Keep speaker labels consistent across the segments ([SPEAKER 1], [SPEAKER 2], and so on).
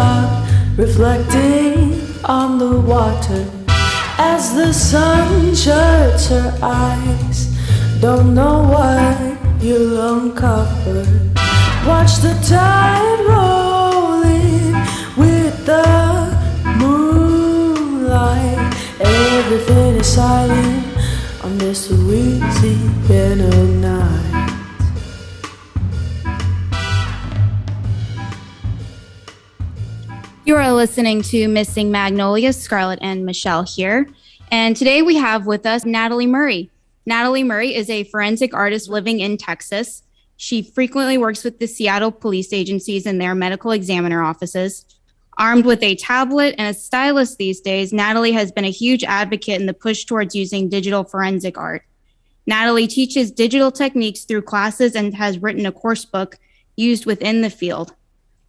[SPEAKER 1] spot reflecting on the water as the sun shuts her eyes. Don't know what you'll uncover. Watch the tide rolling with the moonlight. Everything is silent on this Louisiana night.
[SPEAKER 2] You are listening to Missing Magnolias. Scarlett and Michelle here. And today we have with us Natalie Murry. Natalie Murry is a forensic artist living in Texas. She frequently works with the Seattle police agencies in their medical examiner offices. Armed with a tablet and a stylus these days, Natalie has been a huge advocate in the push towards using digital forensic art. Natalie teaches digital techniques through classes and has written a course book used within the field.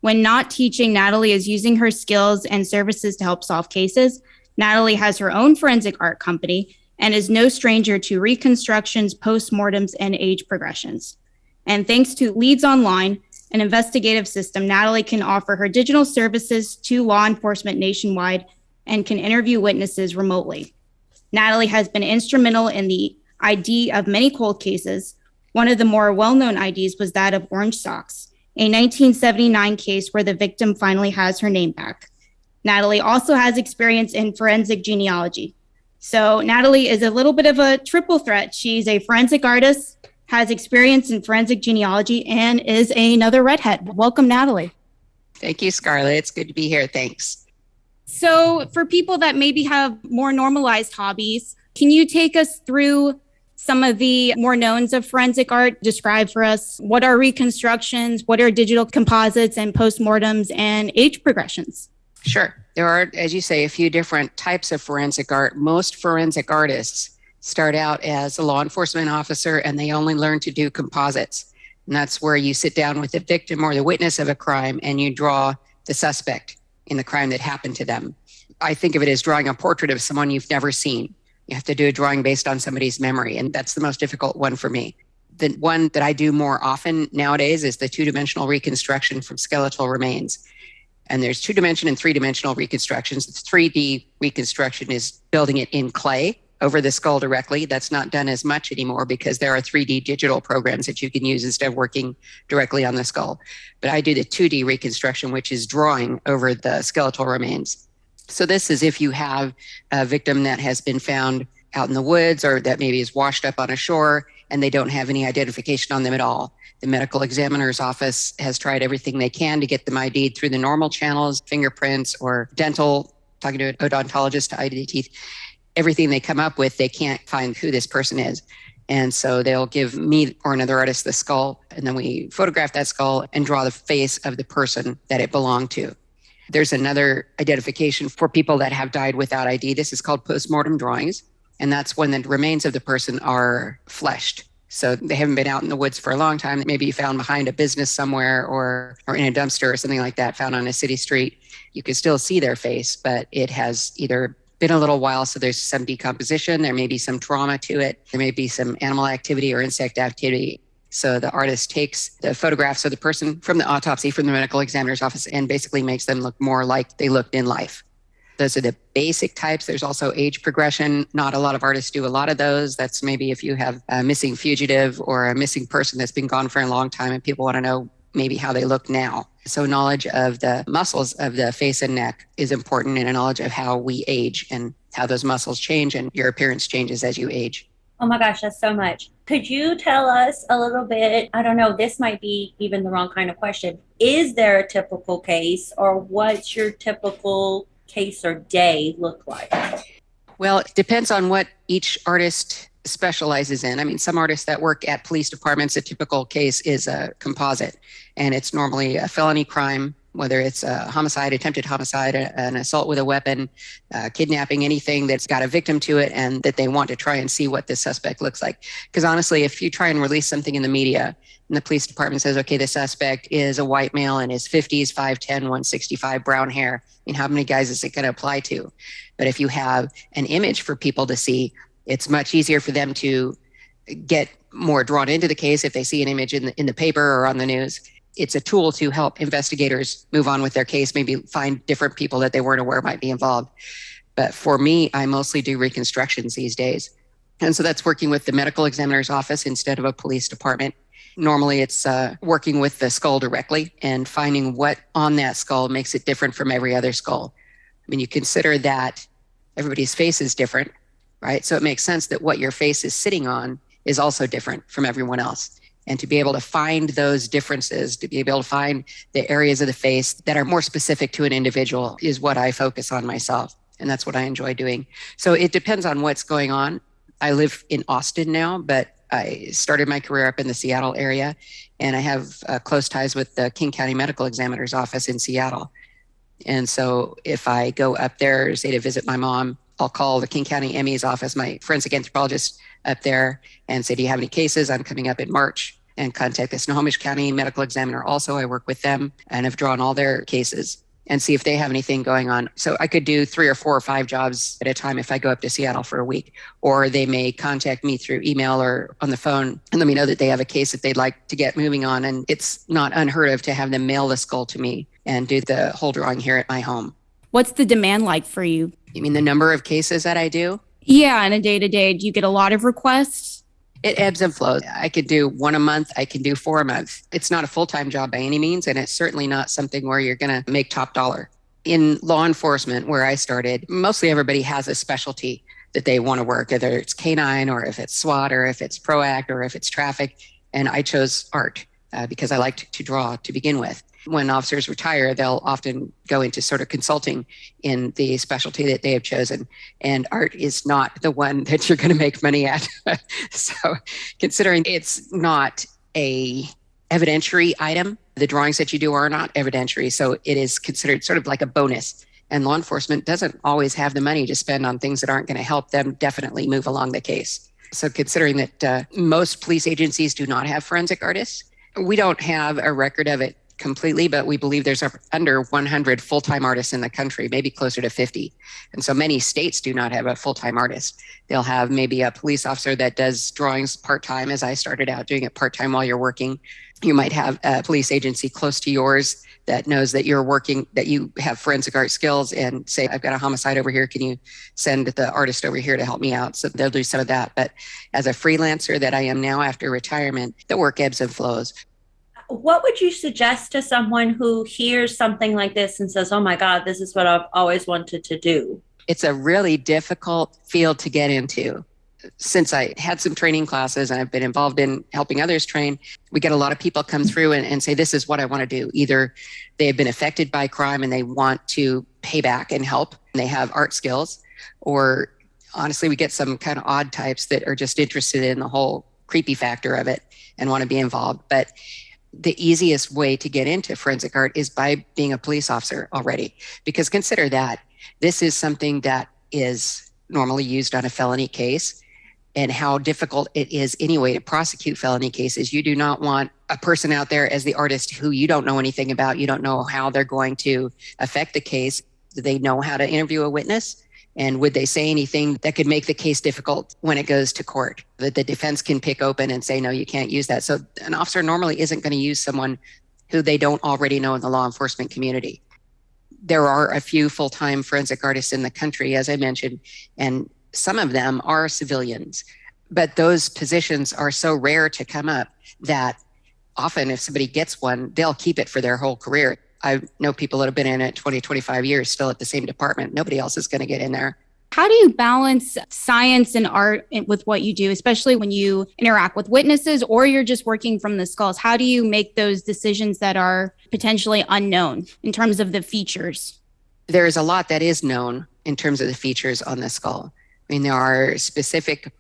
[SPEAKER 2] When not teaching, Natalie is using her skills and services to help solve cases. Natalie has her own forensic art company and is no stranger to reconstructions, post-mortems, and age progressions. And thanks to Leads Online, an investigative system, Natalie can offer her digital services to law enforcement nationwide and can interview witnesses remotely. Natalie has been instrumental in the ID of many cold cases. One of the more well-known IDs was that of Orange Socks, a 1979 case where the victim finally has her name back. Natalie also has experience in forensic genealogy. So Natalie is a little bit of a triple threat. She's a forensic artist, has experience in forensic genealogy, and is another redhead. Welcome, Natalie.
[SPEAKER 3] Thank you, Scarlett. It's good to be here. Thanks.
[SPEAKER 2] So for people that maybe have more normalized hobbies, can you take us through some of the more knowns of forensic art? Describe for us what are reconstructions, what are digital composites and postmortems, and age progressions?
[SPEAKER 3] Sure. There are, as you say, a few different types of forensic art. Most forensic artists start out as a law enforcement officer and they only learn to do composites. And that's where you sit down with the victim or the witness of a crime and you draw the suspect in the crime that happened to them. I think of it as drawing a portrait of someone you've never seen. You have to do a drawing based on somebody's memory, and that's the most difficult one for me. The one that I do more often nowadays is the two-dimensional reconstruction from skeletal remains. And there's two-dimension and three-dimensional reconstructions. The 3D reconstruction is building it in clay over the skull directly. That's not done as much anymore because there are 3D digital programs that you can use instead of working directly on the skull. But I do the 2D reconstruction, which is drawing over the skeletal remains. So this is if you have a victim that has been found out in the woods or that maybe is washed up on a shore and they don't have any identification on them at all. The medical examiner's office has tried everything they can to get them ID'd through the normal channels, fingerprints or dental, talking to an odontologist to ID teeth. Everything they come up with, they can't find who this person is. And so they'll give me or another artist the skull, and then we photograph that skull and draw the face of the person that it belonged to. There's another identification for people that have died without ID. This is called postmortem drawings. And that's when the remains of the person are fleshed. So they haven't been out in the woods for a long time. Maybe you found behind a business somewhere or in a dumpster or something like that, found on a city street. You can still see their face, but it has either been a little while, so there's some decomposition. There may be some trauma to it. There may be some animal activity or insect activity. So the artist takes the photographs of the person from the autopsy from the medical examiner's office and basically makes them look more like they looked in life. Those are the basic types. There's also age progression. Not a lot of artists do a lot of those. That's maybe if you have a missing fugitive or a missing person that's been gone for a long time and people want to know maybe how they look now. So knowledge of the muscles of the face and neck is important, and a knowledge of how we age and how those muscles change and your appearance changes as you age.
[SPEAKER 4] Oh my gosh, that's so much. Could you tell us a little bit, I don't know, this might be even the wrong kind of question. Is there a typical case, or what's your typical case or day look like?
[SPEAKER 3] Well, it depends on what each artist specializes in. I mean, some artists that work at police departments, a typical case is a composite, and it's normally a felony crime, whether it's a homicide, attempted homicide, an assault with a weapon, kidnapping, anything that's got a victim to it and that they want to try and see what this suspect looks like. Because honestly, if you try and release something in the media and the police department says, okay, the suspect is a white male in his 50s, 5'10", 165, brown hair, I mean, how many guys is it going to apply to? But if you have an image for people to see, it's much easier for them to get more drawn into the case if they see an image in the paper or on the news. it's a tool to help investigators move on with their case, maybe find different people that they weren't aware might be involved. But for me, I mostly do reconstructions these days. And so that's working with the medical examiner's office instead of a police department. Normally, it's working with the skull directly and finding what on that skull makes it different from every other skull. I mean, you consider that everybody's face is different, right? So it makes sense that what your face is sitting on is also different from everyone else. And to be able to find those differences, to be able to find the areas of the face that are more specific to an individual is what I focus on myself. And that's what I enjoy doing. So it depends on what's going on. I live in Austin now, but I started my career up in the Seattle area, and I have close ties with the King County Medical Examiner's office in Seattle. And so if I go up there, say to visit my mom, I'll call the King County ME's office, my forensic anthropologist up there, and say, do you have any cases? I'm coming up in March, and contact the Snohomish County Medical Examiner. Also, I work with them and have drawn all their cases and see if they have anything going on. So I could do 3 or 4 or 5 jobs at a time if I go up to Seattle for a week, or they may contact me through email or on the phone and let me know that they have a case that they'd like to get moving on. And it's not unheard of to have them mail the skull to me and do the whole drawing here at my home.
[SPEAKER 2] What's the demand like for you?
[SPEAKER 3] You mean the number of cases that I do?
[SPEAKER 2] Yeah, on a day-to-day, do you get a lot of requests?
[SPEAKER 3] It ebbs and flows. I could do 1 a month. I can do 4 a month. It's not a full-time job by any means, and it's certainly not something where you're going to make top dollar. In law enforcement, where I started, mostly everybody has a specialty that they want to work, whether it's canine or if it's SWAT or if it's PROACT or if it's traffic. And I chose art because I liked to draw to begin with. When officers retire, they'll often go into sort of consulting in the specialty that they have chosen. And art is not the one that you're going to make money at. So considering it's not a evidentiary item, the drawings that you do are not evidentiary. So it is considered sort of like a bonus. And law enforcement doesn't always have the money to spend on things that aren't going to help them definitely move along the case. So considering that most police agencies do not have forensic artists, we don't have a record of it completely, but we believe there's under 100 full-time artists in the country, maybe closer to 50. And so many states do not have a full-time artist. They'll have maybe a police officer that does drawings part-time, as I started out doing it part-time while you're working. You might have a police agency close to yours that knows that you're working, that you have forensic art skills and say, I've got a homicide over here. Can you send the artist over here to help me out? So they'll do some of that. But as a freelancer that I am now after retirement, the work ebbs and flows.
[SPEAKER 4] What would you suggest to someone who hears something like this and says, oh my God, this is what I've always wanted to do?
[SPEAKER 3] It's a really difficult field to get into. Since I had some training classes and I've been involved in helping others train, we get a lot of people come through and say, this is what I want to do. Either they have been affected by crime and they want to pay back and help, and they have art skills, or honestly, we get some kind of odd types that are just interested in the whole creepy factor of it and want to be involved. But the easiest way to get into forensic art is by being a police officer already, because consider that this is something that is normally used on a felony case, and how difficult it is anyway to prosecute felony cases. You do not want a person out there as the artist who you don't know anything about. You don't know how they're going to affect the case. Do they know how to interview a witness? And would they say anything that could make the case difficult when it goes to court, that the defense can pick open and say, no, you can't use that? So an officer normally isn't going to use someone who they don't already know in the law enforcement community. There are a few full-time forensic artists in the country, as I mentioned, and some of them are civilians. But those positions are so rare to come up that often if somebody gets one, they'll keep it for their whole career. I know people that have been in it 20, 25 years still at the same department. Nobody else is going to get in there.
[SPEAKER 2] How do you balance science and art with what you do, especially when you interact with witnesses or you're just working from the skulls? How do you make those decisions that are potentially unknown in terms of the features?
[SPEAKER 3] There is a lot that is known in terms of the features on the skull. I mean, there are specific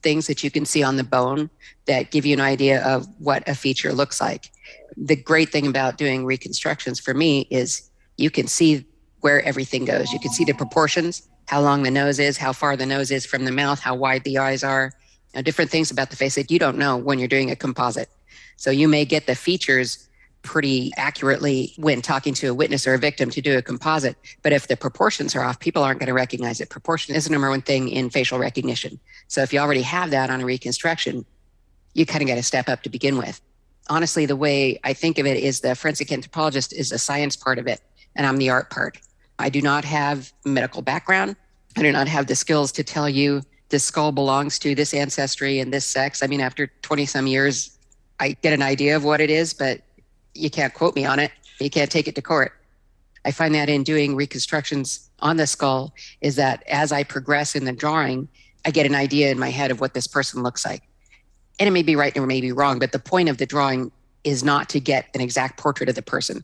[SPEAKER 3] things that you can see on the bone that give you an idea of what a feature looks like. The great thing about doing reconstructions for me is you can see where everything goes. You can see the proportions, how long the nose is, how far the nose is from the mouth, how wide the eyes are, different things about the face that you don't know when you're doing a composite. So you may get the features pretty accurately when talking to a witness or a victim to do a composite. But if the proportions are off, people aren't going to recognize it. Proportion is the number one thing in facial recognition. So if you already have that on a reconstruction, you kind of got to step up to begin with. Honestly, the way I think of it is the forensic anthropologist is the science part of it, and I'm the art part. I do not have a medical background. I do not have the skills to tell you this skull belongs to this ancestry and this sex. I mean, after 20 some years, I get an idea of what it is, but you can't quote me on it. You can't take it to court. I find that in doing reconstructions on the skull is that as I progress in the drawing, I get an idea in my head of what this person looks like. And it may be right or it may be wrong, but the point of the drawing is not to get an exact portrait of the person.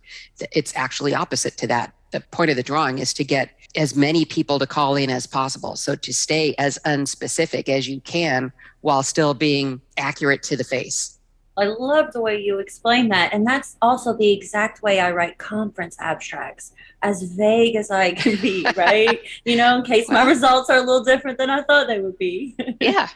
[SPEAKER 3] It's actually opposite to that. The point of the drawing is to get as many people to call in as possible. So to stay as unspecific as you can while still being accurate to the face.
[SPEAKER 4] I love the way you explain that. And that's also the exact way I write conference abstracts, as vague as I can be, right? In case my results are a little different than I thought they would be.
[SPEAKER 3] Yeah.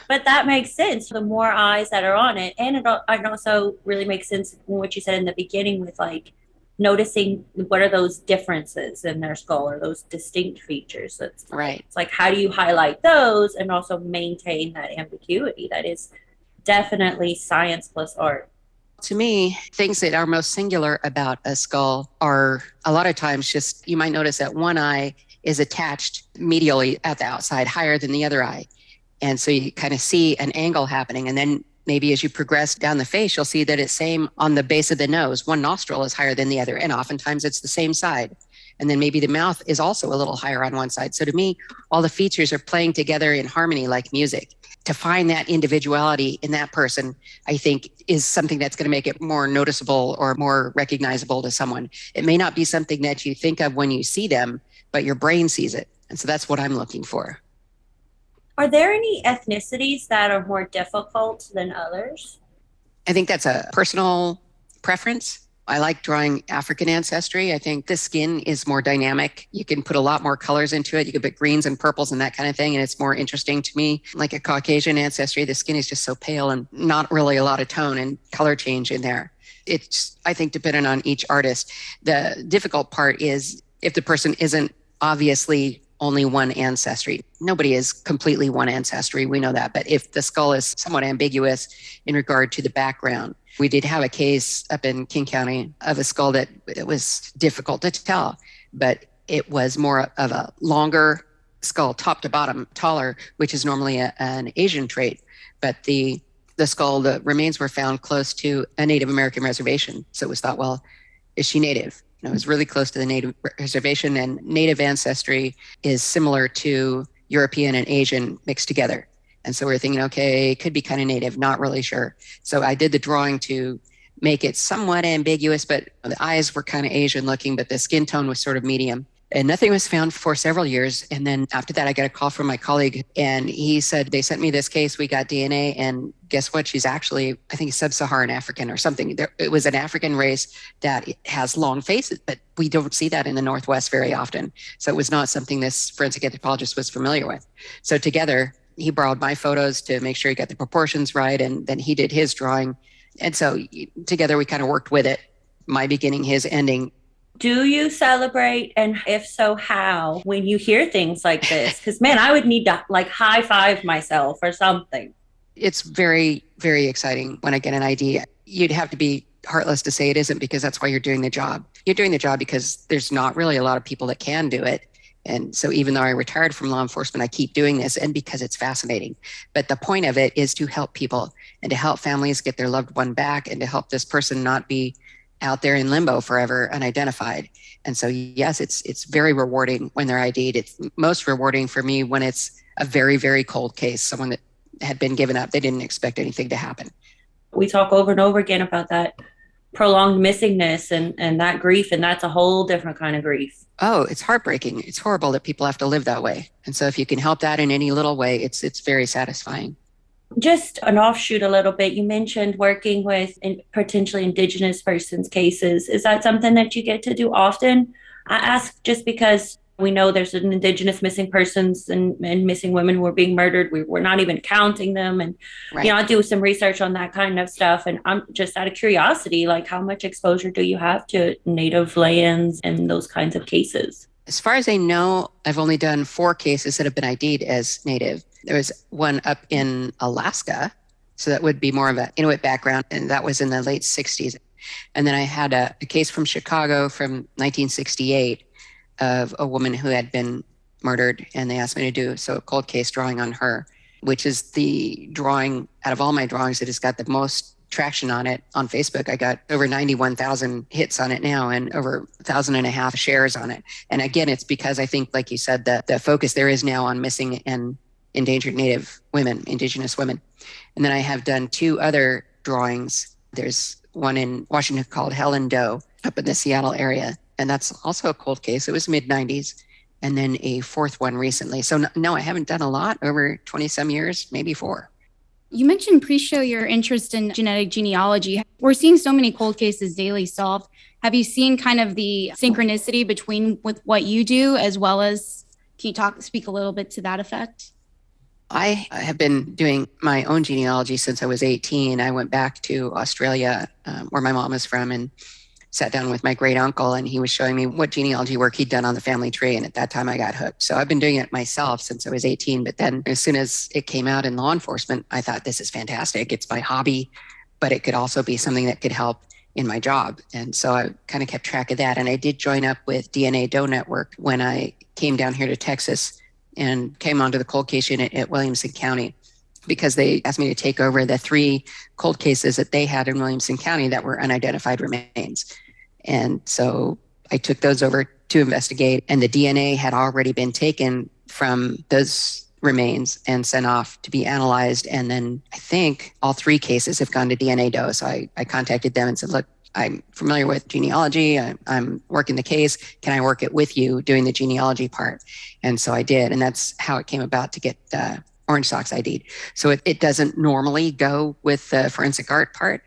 [SPEAKER 4] But that makes sense. The more eyes that are on it. And it also really makes sense what you said in the beginning with like noticing what are those differences in their skull or those distinct features.
[SPEAKER 3] Right.
[SPEAKER 4] It's like, how do you highlight those and also maintain that ambiguity? That is definitely science plus art.
[SPEAKER 3] To me, things that are most singular about a skull are a lot of times just, you might notice that one eye is attached medially at the outside higher than the other eye. And so you kind of see an angle happening. And then maybe as you progress down the face, you'll see that it's same on the base of the nose. One nostril is higher than the other. And oftentimes it's the same side. And then maybe the mouth is also a little higher on one side. So to me, all the features are playing together in harmony like music. To find that individuality in that person, I think, is something that's going to make it more noticeable or more recognizable to someone. It may not be something that you think of when you see them, but your brain sees it. And so that's what I'm looking for.
[SPEAKER 4] Are there any ethnicities that are more difficult than others?
[SPEAKER 3] I think that's a personal preference. I like drawing African ancestry. I think the skin is more dynamic. You can put a lot more colors into it. You can put greens and purples and that kind of thing. And it's more interesting to me. Like a Caucasian ancestry, the skin is just so pale and not really a lot of tone and color change in there. It's, I think, dependent on each artist. The difficult part is if the person isn't obviously only one ancestry. Nobody is completely one ancestry. We know that. But if the skull is somewhat ambiguous in regard to the background, we did have a case up in King County of a skull that it was difficult to tell, but it was more of a longer skull, top to bottom, taller, which is normally an Asian trait. But the skull, the remains were found close to a Native American reservation. So it was thought, well, is she Native? It was really close to the Native reservation, and Native ancestry is similar to European and Asian mixed together. And so we're thinking, okay, it could be kind of Native, not really sure. So I did the drawing to make it somewhat ambiguous, but the eyes were kind of Asian looking, but the skin tone was sort of medium. And nothing was found for several years. And then after that, I got a call from my colleague, and he said, they sent me this case, we got DNA, and guess what? She's actually, I think, sub-Saharan African or something. It was an African race that has long faces, but we don't see that in the Northwest very often. So it was not something this forensic anthropologist was familiar with. So together, he borrowed my photos to make sure he got the proportions right, and then he did his drawing. And so together we kind of worked with it, my beginning, his ending.
[SPEAKER 4] Do you celebrate? And if so, how, when you hear things like this? Because, man, I would need to like high five myself or something.
[SPEAKER 3] It's very, very exciting when I get an idea. You'd have to be heartless to say it isn't, because that's why you're doing the job. You're doing the job because there's not really a lot of people that can do it. And so even though I retired from law enforcement, I keep doing this, and because it's fascinating. But the point of it is to help people and to help families get their loved one back, and to help this person not be out there in limbo forever unidentified. And so, yes, it's very rewarding when they're ID'd. It's most rewarding for me when it's a very, very cold case, someone that had been given up. They didn't expect anything to happen.
[SPEAKER 4] We talk over and over again about that prolonged missingness and that grief, and that's a whole different kind of grief.
[SPEAKER 3] Oh, it's heartbreaking. It's horrible that people have to live that way. And so if you can help that in any little way, it's very satisfying.
[SPEAKER 4] Just an offshoot a little bit, you mentioned working with potentially Indigenous persons cases. Is that something that you get to do often? I ask just because we know there's an Indigenous missing persons and missing women who are being murdered. We're not even counting them. And,
[SPEAKER 3] Right.
[SPEAKER 4] I do some research on that kind of stuff. And I'm just out of curiosity, like, how much exposure do you have to Native lands and those kinds of cases?
[SPEAKER 3] As far as I know, I've only done 4 cases that have been ID'd as Native. There was one up in Alaska So that would be more of an Inuit background. And that was in the late 60s. And then I had a case from Chicago from 1968 of a woman who had been murdered. And they asked me to do a cold case drawing on her, which is the drawing out of all my drawings that has got the most traction on it on Facebook. I got over 91,000 hits on it now and over 1,500 shares on it. And again, it's because I think, like you said, the focus there is now on missing and endangered Native women, Indigenous women. And then I have done 2 other drawings. There's one in Washington called Helen Doe up in the Seattle area. And that's also a cold case. It was mid-90s. And then a 4th one recently. So no, I haven't done a lot over 20 some years, maybe 4.
[SPEAKER 2] You mentioned pre-show your interest in genetic genealogy. We're seeing so many cold cases daily solved. Have you seen kind of the synchronicity between with what you do as well as, can you speak a little bit to that effect?
[SPEAKER 3] I have been doing my own genealogy since I was 18. I went back to Australia, where my mom is from, and sat down with my great uncle, and he was showing me what genealogy work he'd done on the family tree. And at that time I got hooked. So I've been doing it myself since I was 18. But then as soon as it came out in law enforcement, I thought, this is fantastic. It's my hobby, but it could also be something that could help in my job. And so I kind of kept track of that. And I did join up with DNA Doe Network when I came down here to Texas and came onto the cold case unit at Williamson County, because they asked me to take over the 3 cold cases that they had in Williamson County that were unidentified remains. And so I took those over to investigate, and the DNA had already been taken from those remains and sent off to be analyzed. And then I think all 3 cases have gone to DNA Doe. So I contacted them and said, look, I'm familiar with genealogy. I'm working the case. Can I work it with you doing the genealogy part? And so I did. And that's how it came about to get Orange Socks ID'd. So it doesn't normally go with the forensic art part.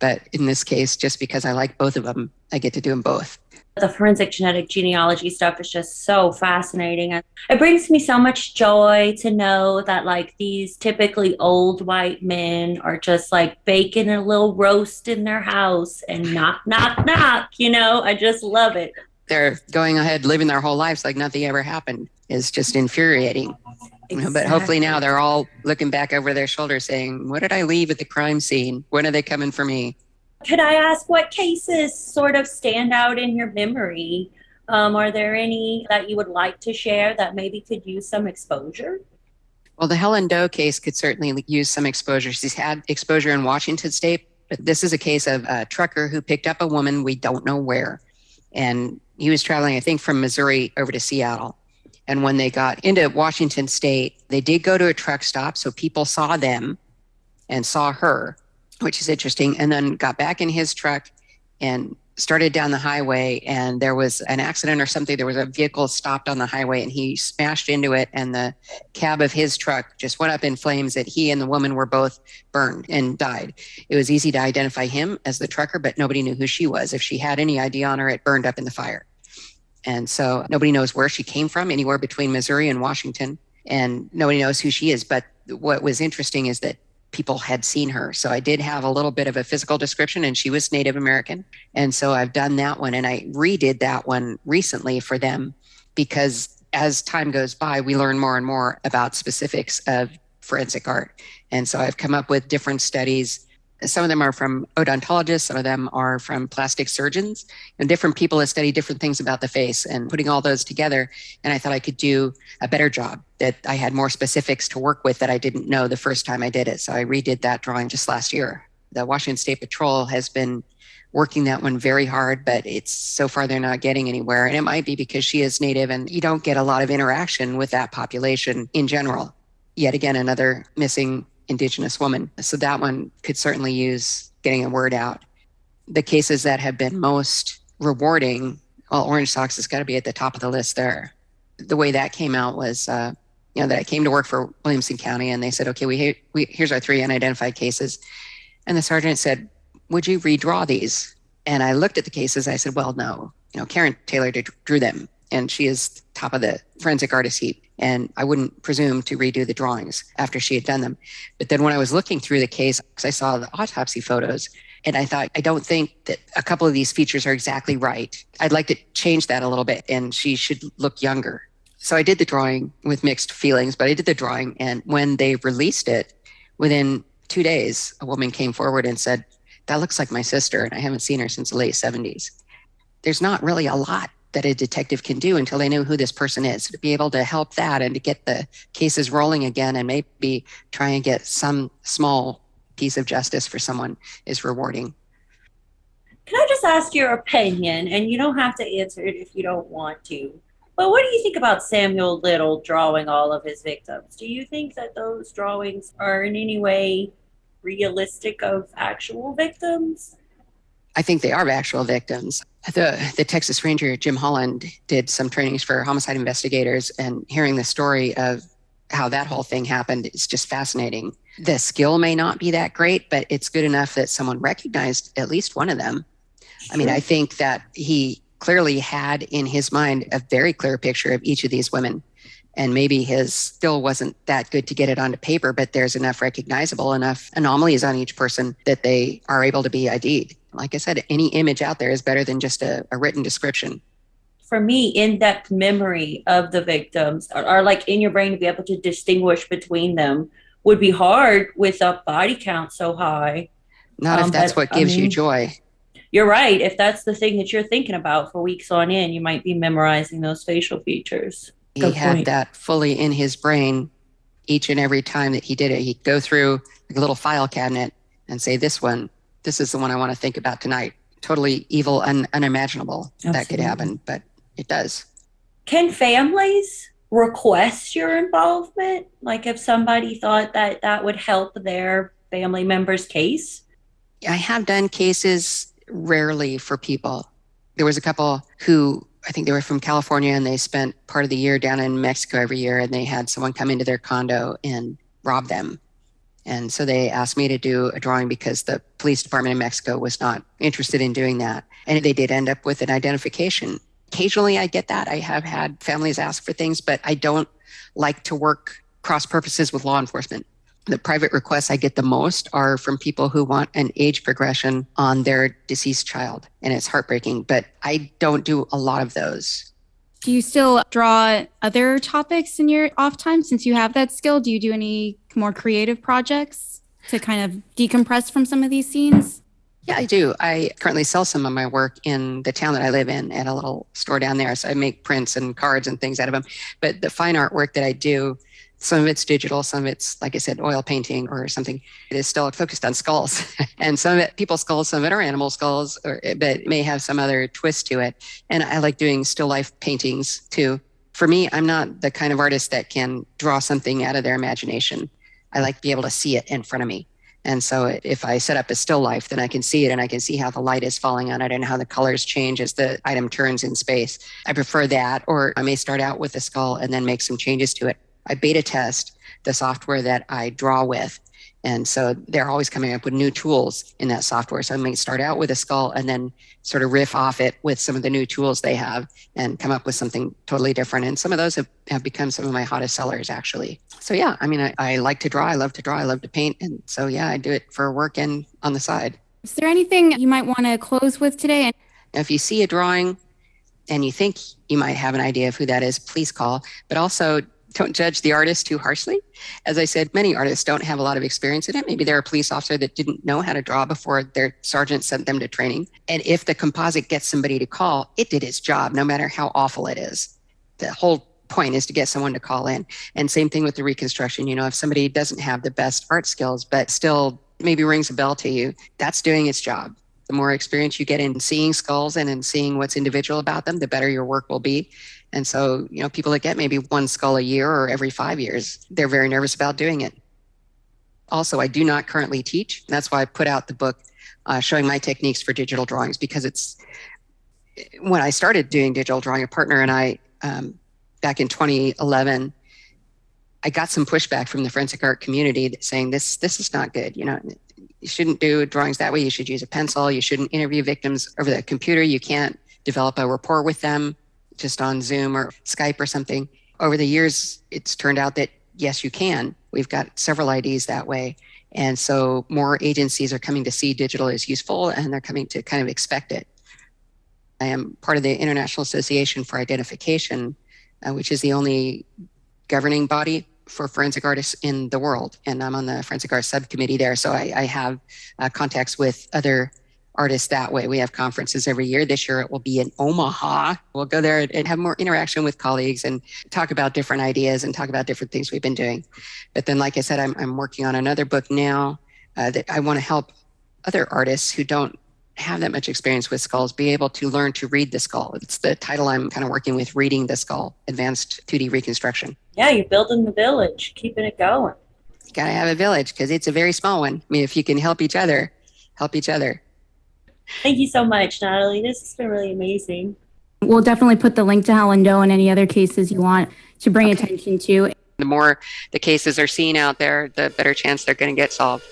[SPEAKER 3] But in this case, just because I like both of them, I get to do them both.
[SPEAKER 4] The forensic genetic genealogy stuff is just so fascinating. It brings me so much joy to know that like these typically old white men are just like baking a little roast in their house and knock, knock, knock. I just love it.
[SPEAKER 3] They're going ahead, living their whole lives like nothing ever happened. Is just infuriating. Exactly. But hopefully now they're all looking back over their shoulder saying, what did I leave at the crime scene? When are they coming for me?
[SPEAKER 4] Could I ask what cases sort of stand out in your memory? Are there any that you would like to share that maybe could use some exposure?
[SPEAKER 3] Well, the Helen Doe case could certainly use some exposure. She's had exposure in Washington State, but this is a case of a trucker who picked up a woman, we don't know where. And he was traveling, I think, from Missouri over to Seattle. And when they got into Washington State, they did go to a truck stop. So people saw them and saw her, which is interesting, and then got back in his truck and started down the highway. And there was an accident or something. There was a vehicle stopped on the highway and he smashed into it. And the cab of his truck just went up in flames that he and the woman were both burned and died. It was easy to identify him as the trucker, but nobody knew who she was. If she had any ID on her, it burned up in the fire. And so nobody knows where she came from, anywhere between Missouri and Washington. And nobody knows who she is. But what was interesting is that people had seen her. So I did have a little bit of a physical description, and she was Native American. And so I've done that one, and I redid that one recently for them because as time goes by, we learn more and more about specifics of forensic art. And so I've come up with different studies. Some of them are from odontologists, some of them are from plastic surgeons, and different people have studied different things about the face, and putting all those together. And I thought I could do a better job, that I had more specifics to work with that I didn't know the first time I did it. So I redid that drawing just last year. The Washington State Patrol has been working that one very hard, but it's so far they're not getting anywhere. And it might be because she is Native and you don't get a lot of interaction with that population in general. Yet again, another missing Indigenous woman. So that one could certainly use getting a word out. The cases that have been most rewarding, well, Orange Socks has got to be at the top of the list there. The way that came out was, that I came to work for Williamson County and they said, okay, here's our 3 unidentified cases. And the sergeant said, would you redraw these? And I looked at the cases. I said, well, no, Karen Taylor drew them and she is top of the forensic artist heap. And I wouldn't presume to redo the drawings after she had done them. But then when I was looking through the case, I saw the autopsy photos and I thought, I don't think that a couple of these features are exactly right. I'd like to change that a little bit and she should look younger. So I did the drawing with mixed feelings, but I did the drawing. And when they released it, within 2 days, a woman came forward and said, "That looks like my sister, and I haven't seen her since the late 70s. There's not really a lot that a detective can do until they know who this person is. To be able to help that and to get the cases rolling again and maybe try and get some small piece of justice for someone is rewarding."
[SPEAKER 4] Can I just ask your opinion? And you don't have to answer it if you don't want to. But what do you think about Samuel Little drawing all of his victims? Do you think that those drawings are in any way realistic of actual victims?
[SPEAKER 3] I think they are actual victims. The Texas Ranger, Jim Holland, did some trainings for homicide investigators, and hearing the story of how that whole thing happened is just fascinating. The skill may not be that great, but it's good enough that someone recognized at least one of them. I mean, I think that he clearly had in his mind a very clear picture of each of these women. And maybe his skill wasn't that good to get it onto paper, but there's enough recognizable, enough anomalies on each person that they are able to be ID'd. Like I said, any image out there is better than just a written description.
[SPEAKER 4] For me, in-depth memory of the victims are like in your brain to be able to distinguish between them would be hard with a body count so high.
[SPEAKER 3] Not if that's what gives you joy.
[SPEAKER 4] You're right. If that's the thing that you're thinking about for weeks on end, you might be memorizing those facial features.
[SPEAKER 3] He had that fully in his brain each and every time that he did it. He'd go through like a little file cabinet and say, this is the one I want to think about tonight. Totally evil and unimaginable. Absolutely. That could happen, but it does.
[SPEAKER 4] Can families request your involvement? Like if somebody thought that that would help their family member's case?
[SPEAKER 3] I have done cases rarely for people. There was a couple who, I think they were from California, and they spent part of the year down in Mexico every year, and they had someone come into their condo and rob them. And so they asked me to do a drawing because the police department in Mexico was not interested in doing that. And they did end up with an identification. Occasionally I get that. I have had families ask for things, but I don't like to work cross purposes with law enforcement. The private requests I get the most are from people who want an age progression on their deceased child. And it's heartbreaking, but I don't do a lot of those.
[SPEAKER 2] Do you still draw other topics in your off time since you have that skill? Do you do any more creative projects to kind of decompress from some of these scenes?
[SPEAKER 3] Yeah, I do. I currently sell some of my work in the town that I live in at a little store down there. So I make prints and cards and things out of them. But the fine art work that I do, some of it's digital, some of it's, like I said, oil painting or something. It is still focused on skulls. And some of it, people's skulls, some of it are animal skulls, but it may have some other twist to it. And I like doing still life paintings too. For me, I'm not the kind of artist that can draw something out of their imagination. I like to be able to see it in front of me. And so if I set up a still life, then I can see it and I can see how the light is falling on it and how the colors change as the item turns in space. I prefer that, or I may start out with a skull and then make some changes to it. I beta test the software that I draw with. And so they're always coming up with new tools in that software. So I may start out with a skull and then sort of riff off it with some of the new tools they have and come up with something totally different. And some of those have become some of my hottest sellers, actually. So yeah, I mean, I like to draw. I love to draw. I love to paint. And so yeah, I do it for work and on the side.
[SPEAKER 2] Is there anything you might want to close with today?
[SPEAKER 3] Now, if you see a drawing and you think you might have an idea of who that is, please call. But also, don't judge the artist too harshly. As I said, many artists don't have a lot of experience in it. Maybe they're a police officer that didn't know how to draw before their sergeant sent them to training. And if the composite gets somebody to call, it did its job, no matter how awful it is. The whole point is to get someone to call in. And same thing with the reconstruction. You know, if somebody doesn't have the best art skills, but still maybe rings a bell to you, that's doing its job. The more experience you get in seeing skulls and in seeing what's individual about them, the better your work will be. And so, you know, people that get maybe one skull a year or every 5 years, they're very nervous about doing it. Also, I do not currently teach. That's why I put out the book showing my techniques for digital drawings, because it's when I started doing digital drawing, a partner and I, back in 2011, I got some pushback from the forensic art community saying this is not good. You know, you shouldn't do drawings that way. You should use a pencil. You shouldn't interview victims over the computer. You can't develop a rapport with them just on Zoom or Skype or something. Over the years, it's turned out that yes, you can. We've got several IDs that way. And so more agencies are coming to see digital as useful, and they're coming to kind of expect it. I am part of the International Association for Identification, which is the only governing body for forensic artists in the world. And I'm on the forensic arts subcommittee there. So I have contacts with other artists that way. We have conferences every year. This year it will be in Omaha. We'll go there and have more interaction with colleagues and talk about different ideas and talk about different things we've been doing. But then, like I said, I'm working on another book now that I want to help other artists who don't have that much experience with skulls be able to learn to read the skull. It's the title I'm kind of working with, Reading the Skull, Advanced 2D Reconstruction.
[SPEAKER 4] Yeah, you're building the village, keeping it going.
[SPEAKER 3] You got to have a village because it's a very small one. I mean, if you can help each other, help each other.
[SPEAKER 4] Thank you so much, Natalie. This has been really amazing.
[SPEAKER 2] We'll definitely put the link to Helen Doe and any other cases you want to bring attention to.
[SPEAKER 3] The more the cases are seen out there, the better chance they're going to get solved.